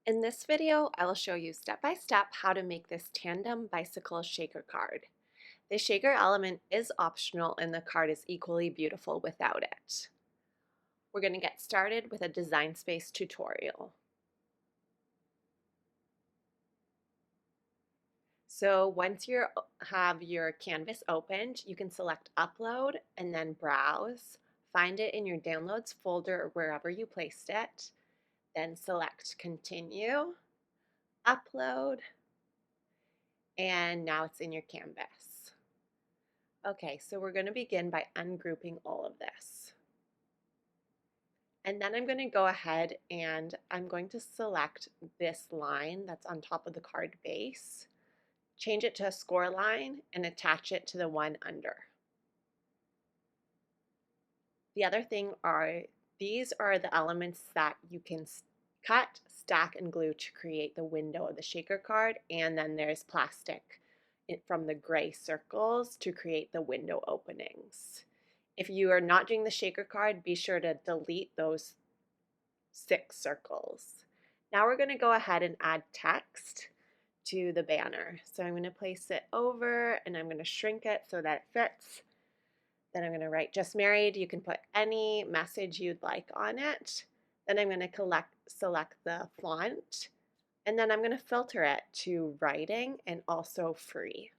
In this video, I will show you step by step how to make this tandem bicycle shaker card. The shaker element is optional and the card is equally beautiful without it. We're going to get started with a design space tutorial. So once you have your canvas opened, you can select upload and then browse. Find it in your downloads folder or wherever you placed it. Then select continue, upload, and now it's in your canvas. Okay, so we're going to begin by ungrouping all of this. And then I'm going to go ahead and I'm going to select this line that's on top of the card base, change it to a score line, and attach it to the one under. The other thing are these are the elements that you can cut, stack, and glue to create the window of the shaker card, and then there's plastic from the gray circles to create the window openings. If you are not doing the shaker card, be sure to delete those 6 circles. Now we're going to go ahead and add text to the banner. So I'm going to place it over and I'm going to shrink it so that it fits. Then I'm going to write just married. You can put any message you'd like on it. Then I'm going to select the font, and then I'm going to filter it to writing and also free.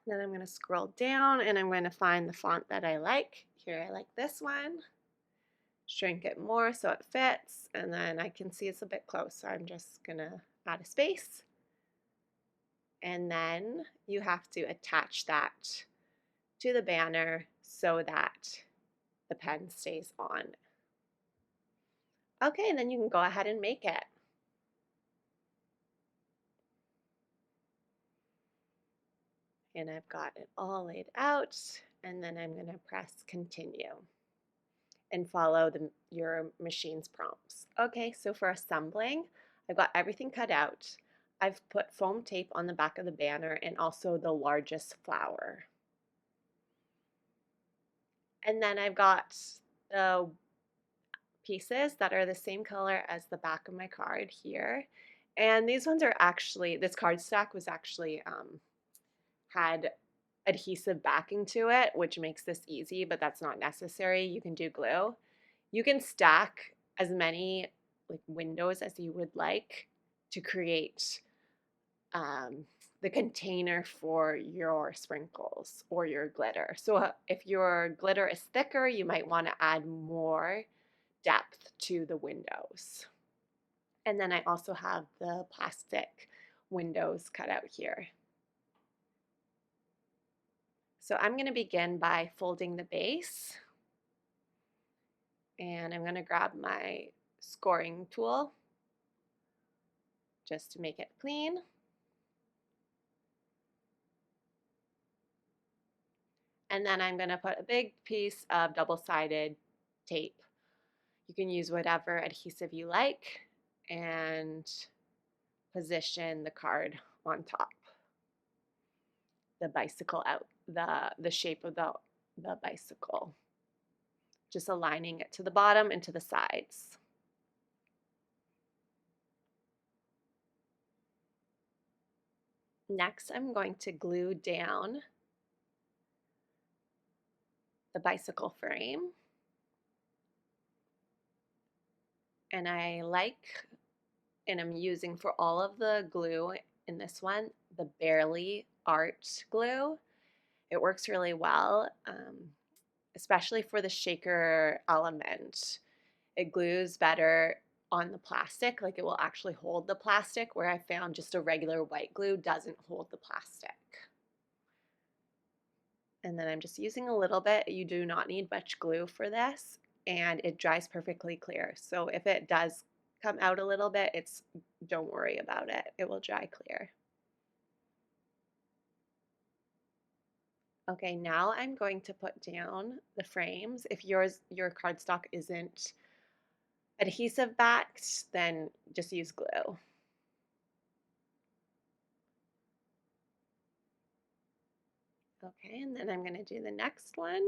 Then I'm going to scroll down and I'm going to find the font that I like. Here I like this one. Shrink it more so it fits, and then I can see it's a bit close, so I'm just going to add a space. And then you have to attach that to the banner so that the pen stays on. Okay, and then you can go ahead and make it. And I've got it all laid out, and then I'm going to press continue and follow your machine's prompts. Okay, so for assembling, I've got everything cut out. I've put foam tape on the back of the banner and also the largest flower. And then I've got the pieces that are the same color as the back of my card here. And these ones are actually, this card stack was actually had adhesive backing to it, which makes this easy, but that's not necessary. You can do glue. You can stack as many windows as you would like to create the container for your sprinkles or your glitter. So if your glitter is thicker, you might want to add more depth to the windows. And then I also have the plastic windows cut out here. So I'm going to begin by folding the base, and I'm going to grab my scoring tool just to make it clean. And then I'm going to put a big piece of double-sided tape. You can use whatever adhesive you like and position the card on top. The bicycle out, the shape of the bicycle. Just aligning it to the bottom and to the sides. Next, I'm going to glue down the bicycle frame. And I'm using for all of the glue in this one, the Barely Art glue. It works really well, especially for the shaker element. It glues better on the plastic, like it will actually hold the plastic, where I found just a regular white glue doesn't hold the plastic. And then I'm just using a little bit. You do not need much glue for this, and it dries perfectly clear. So if it does come out a little bit, don't worry about it. It will dry clear. Okay, now I'm going to put down the frames. If your cardstock isn't adhesive backed, then just use glue. Okay, and then I'm going to do the next one.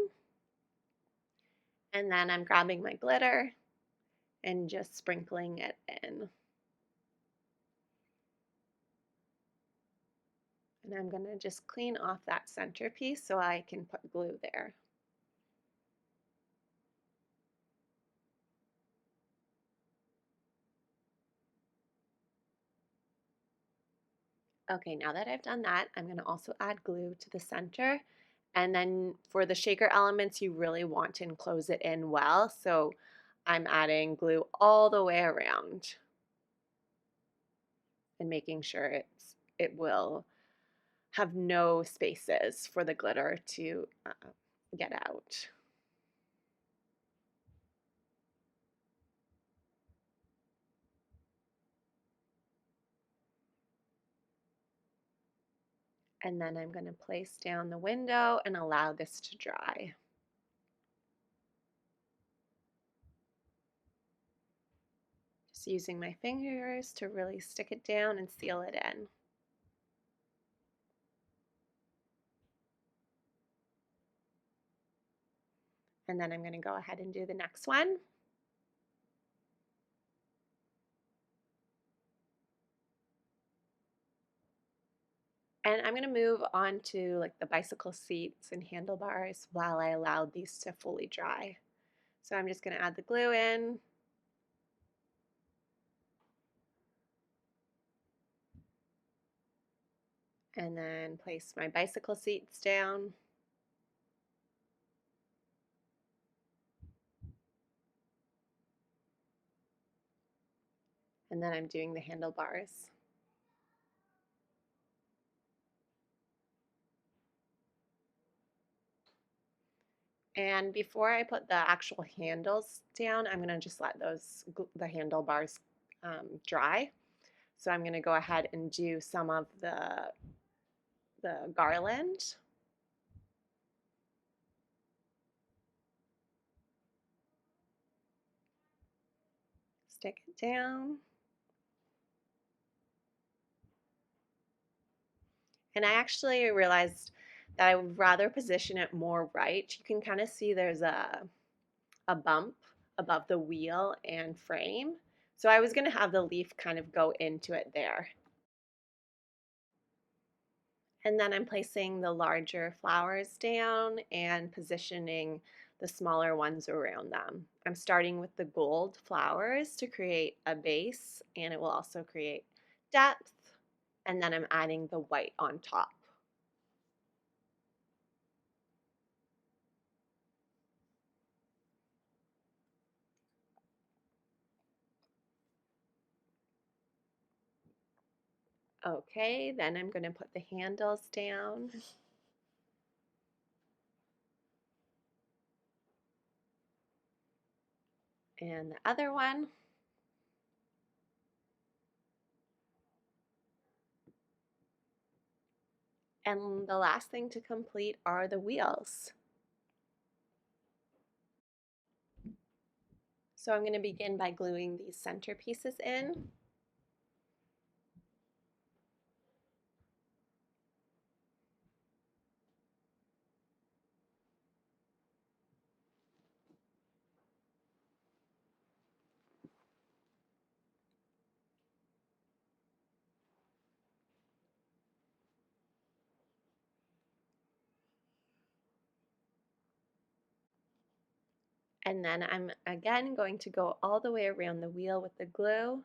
And then I'm grabbing my glitter and just sprinkling it in. And I'm going to just clean off that centerpiece so I can put glue there. Okay, now that I've done that, I'm going to also add glue to the center. And then for the shaker elements, you really want to enclose it in well. So I'm adding glue all the way around and making sure it will have no spaces for the glitter to get out. And then I'm going to place down the window and allow this to dry. Just using my fingers to really stick it down and seal it in. And then I'm going to go ahead and do the next one. And I'm going to move on to like the bicycle seats and handlebars while I allow these to fully dry. So I'm just going to add the glue in. And then place my bicycle seats down. And then I'm doing the handlebars. And before I put the actual handles down, I'm going to just let the handlebars dry. So I'm going to go ahead and do some of the garland. Stick it down. And I actually realized that I would rather position it more right. You can kind of see there's a bump above the wheel and frame. So I was going to have the leaf kind of go into it there. And then I'm placing the larger flowers down and positioning the smaller ones around them. I'm starting with the gold flowers to create a base, and it will also create depth. And then I'm adding the white on top. Okay, then I'm going to put the handles down. And the other one. And the last thing to complete are the wheels. So I'm going to begin by gluing these center pieces in. And then I'm again going to go all the way around the wheel with the glue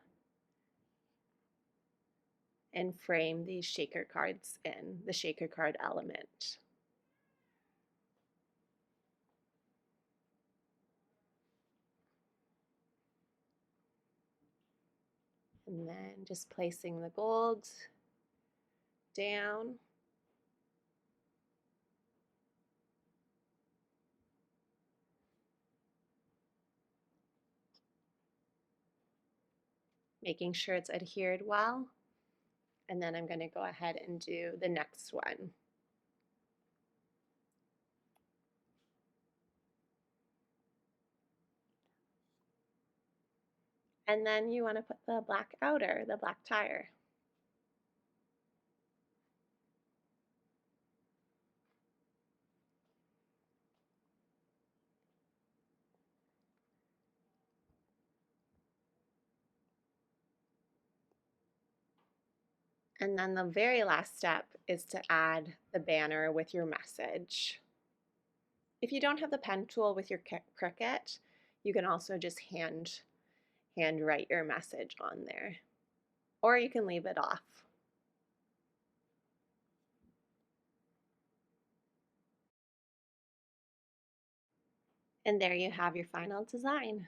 and frame these shaker cards in, the shaker card element. And then just placing the gold down. Making sure it's adhered well. And then I'm going to go ahead and do the next one. And then you want to put the black outer, the black tire. And then the very last step is to add the banner with your message. If you don't have the pen tool with your Cricut, you can also just hand write your message on there, or you can leave it off. And there you have your final design.